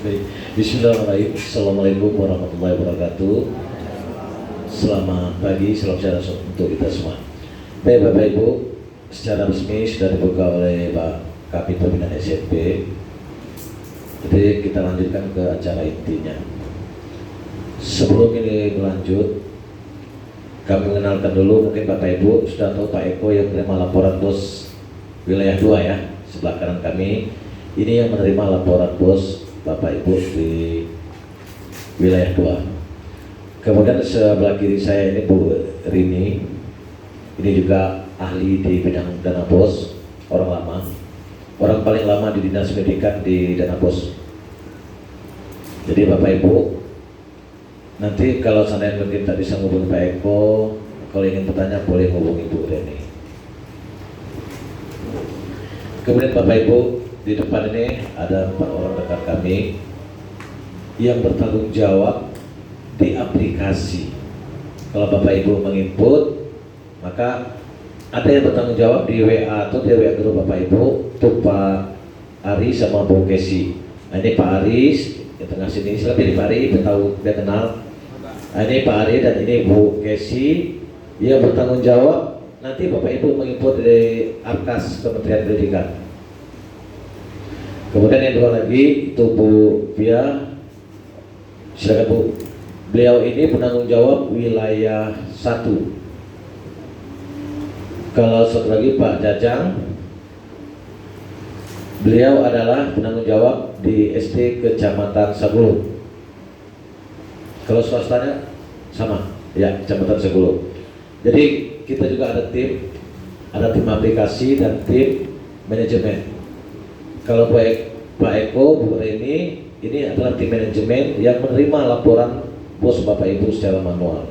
Baik. Bismillahirrahmanirrahim. Assalamualaikum warahmatullahi wabarakatuh. Selamat pagi, salam sejahtera untuk kita semua. Baik Bapak Ibu, secara resmi sudah dibuka oleh Pak Kapit Pembinaan SMP. Jadi kita lanjutkan ke acara intinya. Sebelum ini berlanjut, kami mengenalkan dulu, mungkin Bapak Ibu sudah tahu Pak Eko yang menerima laporan bos wilayah 2 ya, sebelah kanan kami. Ini yang menerima laporan bos Bapak Ibu di wilayah 2. Kemudian sebelah kiri saya ini Bu Rini, ini juga ahli di bidang dana bos, orang lama, orang paling lama di Dinas Pendidikan di dana bos. Jadi Bapak Ibu, nanti kalau seandainya mungkin tak bisa menghubungi Pak Eko, kalau ingin bertanya boleh menghubungi Bu Rini. Kemudian Bapak Ibu, di depan ini ada 4 orang rekan kami yang bertanggung jawab di aplikasi. Kalau Bapak Ibu menginput, maka ada yang bertanggung jawab di WA atau di WA grup Bapak Ibu, itu Pak Aris sama Bu Kesi. Nah, ini Pak Aris di tengah sini, silakan pilih Pak Aris, dia tahu, dia kenal. Nah, ini Pak Aris dan ini Bu Kesi yang bertanggung jawab. Nanti Bapak Ibu menginput dari Arkas Kementerian Pendidikan. Kemudian yang 2 lagi itu Bu Pia, silakan Bu. Beliau ini penanggung jawab wilayah 1. Kalau satu lagi Pak Jajang, beliau adalah penanggung jawab di SD Kecamatan Sagulu. Kalau swastanya sama, ya Kecamatan Sagulu. Jadi kita juga ada tim aplikasi dan tim manajemen. Kalau Pak Eko, Bu Reni, ini adalah tim manajemen yang menerima laporan bos Bapak Ibu secara manual.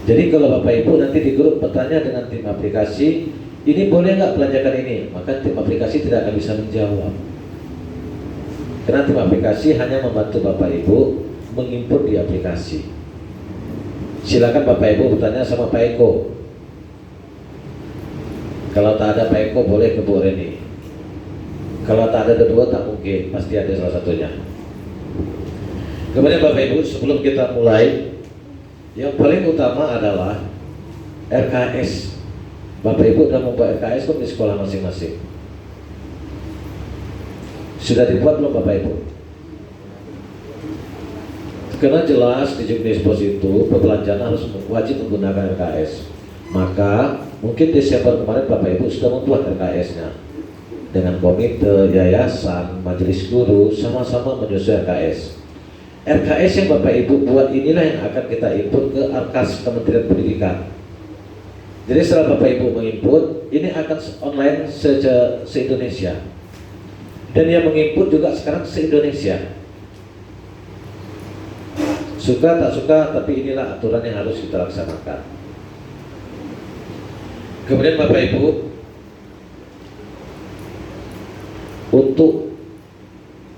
Jadi kalau Bapak Ibu nanti di grup bertanya dengan tim aplikasi, ini boleh nggak belanjakan ini? Maka tim aplikasi tidak akan bisa menjawab. Karena tim aplikasi hanya membantu Bapak Ibu menginput di aplikasi. Silakan Bapak Ibu bertanya sama Pak Eko. Kalau tak ada Pak Eko boleh ke Bu Reni. Kalau tak ada kedua tak mungkin, pasti ada salah satunya. Kemudian Bapak Ibu, sebelum kita mulai, yang paling utama adalah RKS. Bapak Ibu sudah membuat RKS pun di sekolah masing-masing. Sudah dibuat belum Bapak Ibu? Karena jelas di Juknispos itu perbelanjaan harus wajib menggunakan RKS. Maka mungkin Desember kemarin Bapak Ibu sudah membuat RKS-nya dengan komite, yayasan, majelis guru sama-sama menyusun RKS. RKS yang Bapak Ibu buat inilah yang akan kita input ke Arkas Kementerian Pendidikan. Jadi setelah Bapak Ibu menginput, ini akan online se-Indonesia. Dan yang menginput juga sekarang se-Indonesia. Suka tak suka, tapi inilah aturan yang harus kita laksanakan. Kemudian Bapak Ibu, untuk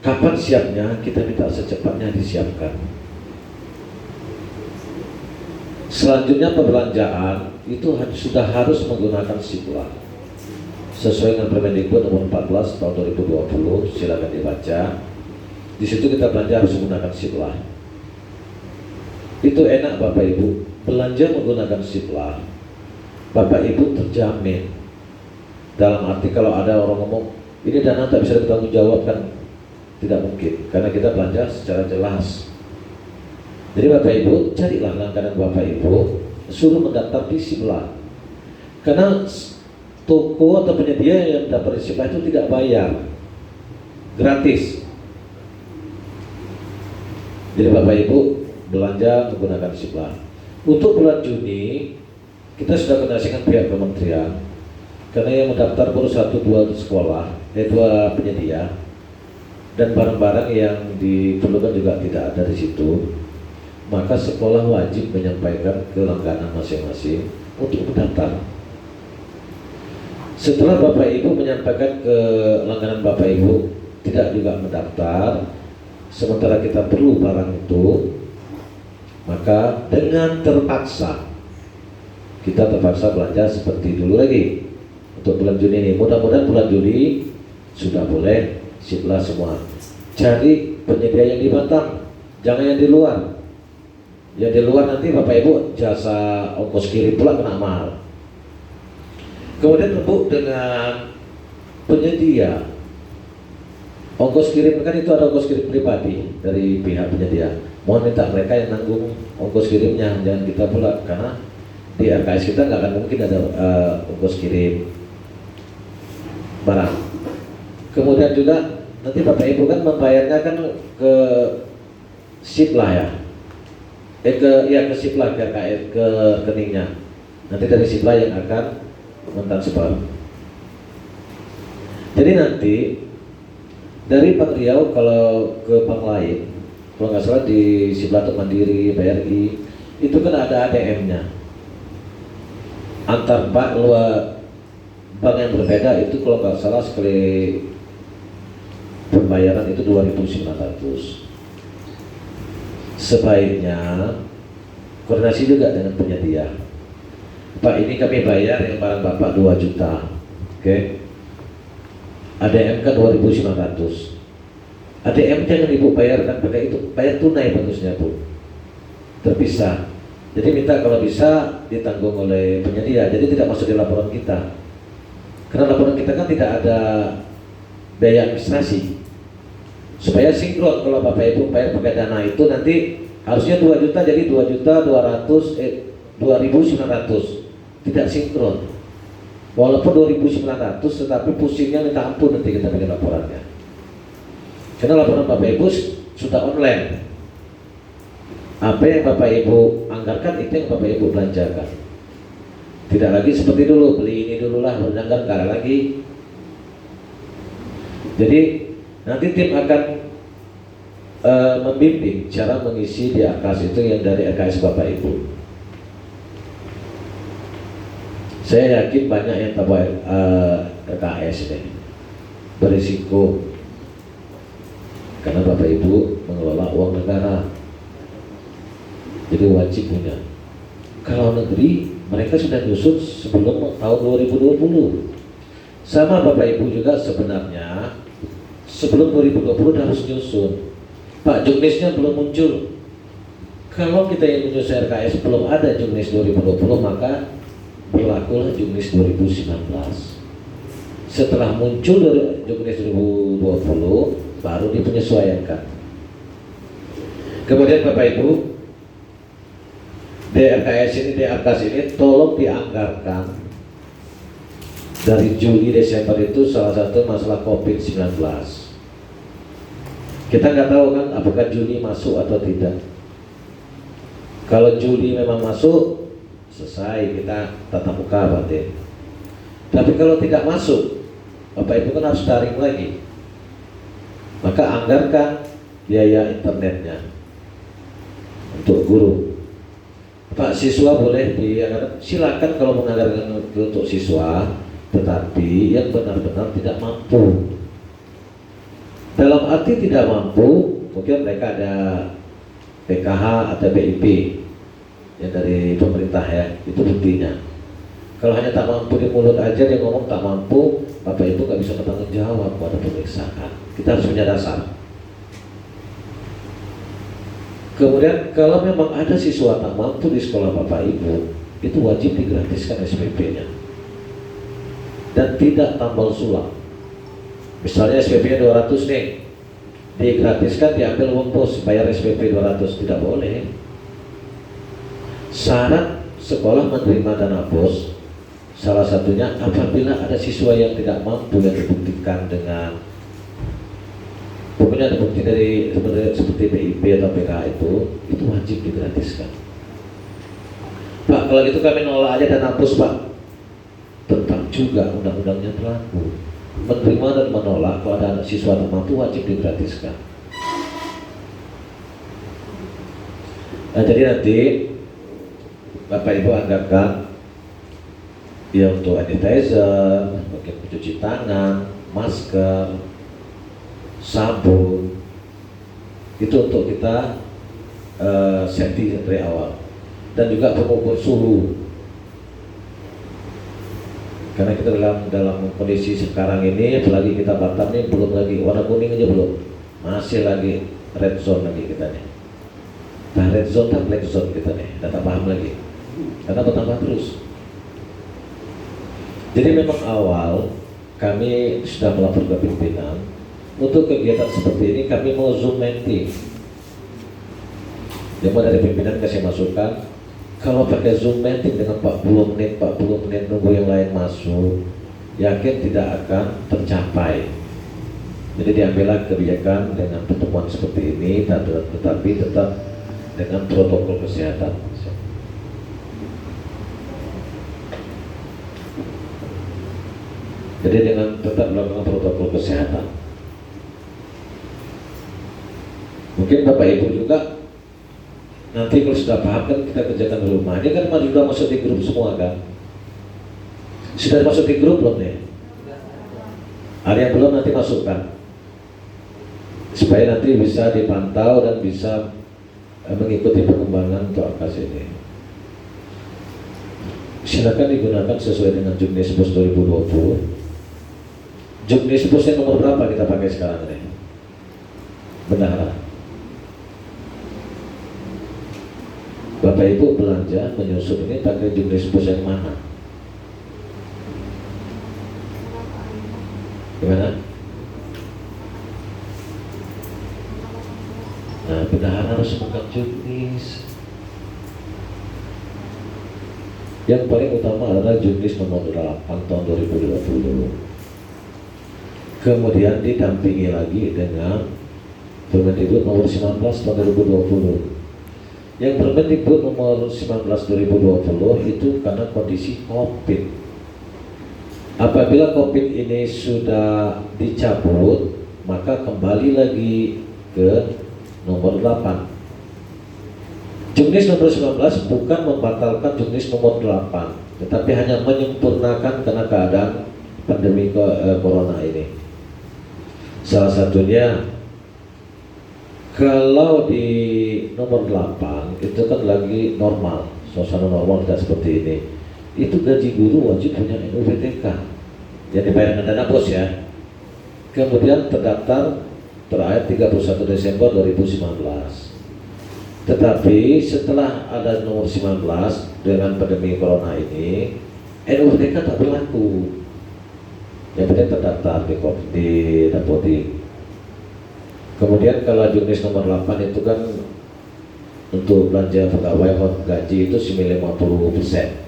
kapan siapnya, kita minta secepatnya disiapkan. Selanjutnya perbelanjaan itu sudah harus menggunakan siplah sesuai dengan Permendikbud nomor 14 tahun 2020. Silakan dibaca. Di situ kita belanja harus menggunakan siplah. Itu enak Bapak Ibu, belanja menggunakan siplah, Bapak Ibu terjamin. Dalam arti kalau ada orang ngomong ini dana tak bisa bertanggung jawab, kan tidak mungkin, karena kita belanja secara jelas. Jadi Bapak Ibu carilah langganan Bapak Ibu, suruh mendaftar di siplah. Karena toko atau penyedia yang dapat siplah itu tidak bayar, gratis. Jadi Bapak Ibu belanja menggunakan siplah. Untuk bulan Juni kita sudah koordinasikan pihak kementerian, karena yang mendaftar baru 1-2 sekolah, 2 penyedia, dan barang-barang yang diperlukan juga tidak ada di situ. Maka sekolah wajib menyampaikan ke langganan masing-masing untuk mendaftar. Setelah Bapak Ibu menyampaikan ke langganan Bapak Ibu tidak juga mendaftar, sementara kita perlu barang itu, maka dengan terpaksa kita terpaksa belanja seperti dulu lagi untuk bulan Juni ini. Mudah-mudahan bulan Juli sudah boleh Siplah semua. Cari penyedia yang di Batam, jangan yang di luar. Yang di luar nanti Bapak Ibu jasa ongkos kirim pula kena mahal. Kemudian rembuk dengan penyedia. Ongkos kirim kan itu ada ongkos kirim pribadi dari pihak penyedia. Mohon minta mereka yang nanggung ongkos kirimnya, jangan kita pula, karena di RKS kita nggak akan mungkin ada ongkos kirim barang. Kemudian juga nanti Bapak Ibu kan membayarnya kan ke Siplah ya, ke Siplah, ke RKS, ke rekeningnya. Nanti dari Siplah yang akan mentransfer. Jadi nanti dari Bank Riau kalau ke bank lain, kalau nggak salah di Siplah atau Mandiri, BRI, itu kan ada ATM-nya. Antar bank yang berbeda itu kalau nggak salah sekali pembayaran itu 2.900. Sebaiknya koordinasi juga dengan penyedia. Pak, ini kami bayar yang barang Bapak 2 juta, oke? ADM kan 2.900. ADM jangan Ibu bayarkan pakai itu, bayar tunai bagusnya Bu, terpisah. Jadi minta kalau bisa ditanggung oleh penyedia, jadi tidak masuk di laporan kita. Karena laporan kita kan tidak ada biaya administrasi. Supaya sinkron, kalau Bapak Ibu bayar pakai dana itu nanti harusnya 2 juta jadi 2.900, tidak sinkron. Walaupun 2.900 tetapi pusingnya minta ampun nanti kita bikin laporannya. Karena laporan Bapak Ibu sudah online. Apa yang Bapak Ibu anggarkan itu yang Bapak Ibu belanjakan. Tidak lagi seperti dulu, beli ini dulu lah, berangkat nggak ada lagi. Jadi nanti tim akan membimbing cara mengisi di AKAS itu yang dari RKS Bapak Ibu. Saya yakin banyak yang tahu RKS ini berisiko karena Bapak Ibu mengelola uang negara, jadi wajib punya. Kalau negeri mereka sudah nyusun sebelum tahun 2020. Sama Bapak Ibu juga sebenarnya sebelum 2020 harus nyusun. Pak, juknisnya belum muncul. Kalau kita yang menyusun RKS belum ada juknis 2020, maka berlakulah juknis 2019. Setelah muncul dari juknis 2020 baru dipenyesuaikan. Kemudian Bapak Ibu, DRKS ini, DRKS ini tolong dianggarkan dari Juli Desember itu salah satu masalah COVID-19. Kita nggak tahu kan apakah Juni masuk atau tidak. Kalau Juli memang masuk, selesai, kita tatap muka berarti. Tapi kalau tidak masuk, Bapak Ibu kan harus daring lagi. Maka anggarkan biaya internetnya untuk guru. Pak, siswa boleh dianggarkan, silakan kalau menganggarkan untuk siswa, tetapi yang benar-benar tidak mampu. Dalam arti tidak mampu, mungkin mereka ada PKH atau BIP yang dari pemerintah ya, itu buktinya. Kalau hanya tak mampu di mulut aja dia ngomong tak mampu, Bapak Ibu nggak bisa bertanggung jawab pada pemeriksaan. Kita harus punya dasar. Kemudian kalau memang ada siswa tak mampu di sekolah Bapak Ibu, itu wajib digratiskan SPP-nya dan tidak tambal sulam. Misalnya SPP-nya 200 nih, digratiskan, diambil uang pos, bayar SPP 200, tidak boleh. Syarat sekolah menerima dana pos salah satunya apabila ada siswa yang tidak mampu yang dibuktikan dengan, pokoknya ada bukti dari seperti BIP atau PKH itu wajib digratiskan. Pak, kalau gitu kami nolak aja dana pos Pak. Tetap juga undang-undangnya berlaku. Menerima dan menolak kalau ada siswa tak mampu wajib digratiskan. Nah, jadi nanti Bapak Ibu anggarkan ya untuk sanitizer, mungkin pencuci tangan, masker, sabun, itu untuk kita safety dari awal, dan juga pengukur suhu. Karena kita dalam kondisi sekarang ini, apalagi kita Batam nih, belum lagi warna kuning aja belum, masih lagi red zone lagi kita nih. Nah, red zone dan black zone kita nih, dan tak paham lagi, karena bertambah terus. Jadi memang awal kami sudah melapor ke pimpinan untuk kegiatan seperti ini kami mau Zoom meeting. Cuma dari pimpinan kasih masukan, kalau pakai Zoom meeting dengan 40 menit nunggu yang lain masuk, yakin tidak akan tercapai. Jadi diambillah kebijakan dengan pertemuan seperti ini, tetapi tetap dengan protokol kesehatan. Jadi dengan tetap melakukan protokol kesehatan. Mungkin Bapak Ibu juga nanti kalau sudah paham kan kita kerjakan di rumah. Ini kan sudah masuk di grup semua kan? Sudah masuk di grup belum nih? Ada yang belum nanti masukkan, supaya nanti bisa dipantau dan bisa mengikuti perkembangan untuk AKAS ini. Silakan digunakan sesuai dengan Juknisbus 2020. Juknisbus yang nomor berapa kita pakai sekarang ini? Bendahara. Bapak Ibu belanja menyusun ini pakai Juknisbus yang mana? Gimana? Nah, bendahara harus bukan Juknis. Yang paling utama adalah Juknis nomor 8 tahun 2020. Kemudian didampingi lagi dengan Permendikbud nomor 19 tahun 2020. Yang Permendikbud nomor 19 2020 itu karena kondisi COVID. Apabila COVID ini sudah dicabut, maka kembali lagi ke nomor 8. Juknis nomor 19 bukan membatalkan Juknis nomor 8, tetapi hanya menyempurnakan karena keadaan pandemi corona ini. Salah satunya, kalau di nomor 8 itu kan lagi normal, suasana normal tidak seperti ini. Itu gaji guru wajib punya NUPTK yang dibayar dengan dana bos ya. Kemudian terdaftar terakhir 31 Desember 2019. Tetapi setelah ada nomor 19 dengan pandemi corona ini, NUPTK tak berlaku. Yang penting terdaftar di Dapodik. Kemudian kalau Juknis nomor 8 itu kan untuk belanja pegawai gaji itu 50%.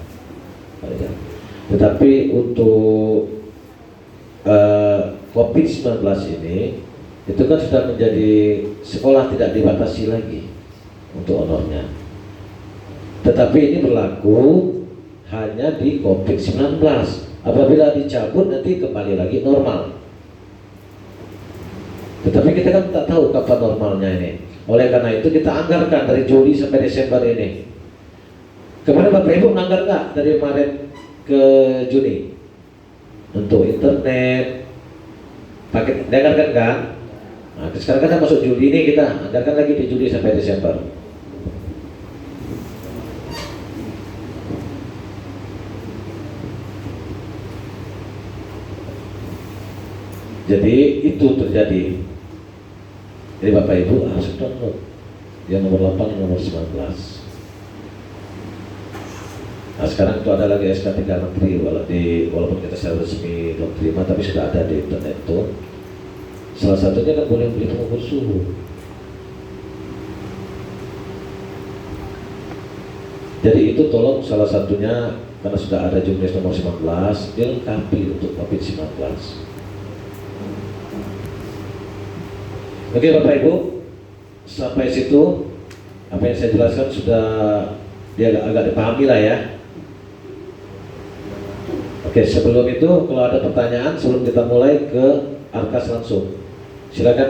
Tetapi untuk COVID-19 ini itu kan sudah menjadi sekolah tidak dibatasi lagi untuk honornya. Tetapi ini berlaku hanya di COVID-19. Apabila dicabut nanti kembali lagi normal. Tetapi kita kan tak tahu kapan normalnya ini. Oleh karena itu kita anggarkan dari Juli sampai Desember ini. Kemarin Bapak Ibu menganggar nggak dari Maret ke Juni untuk internet paket dianggarkan kan? Nah, sekarang kan masuk Juli ini, kita anggarkan lagi di Juli sampai Desember. Jadi itu terjadi. Jadi Bapak Ibu harus download yang nomor 8 dan nomor 19. Nah sekarang itu ada lagi SK 3 Menteri, walaupun kita secara resmi belum terima, tapi sudah ada di internet itu. Salah satunya kan boleh beli pengukur suhu. Jadi itu tolong salah satunya, karena sudah ada Juknis nomor 19, dilengkapi untuk COVID-19. Oke Bapak Ibu, sampai situ apa yang saya jelaskan sudah agak dipahami lah ya. Oke, sebelum itu kalau ada pertanyaan sebelum kita mulai ke AKAS langsung, silakan.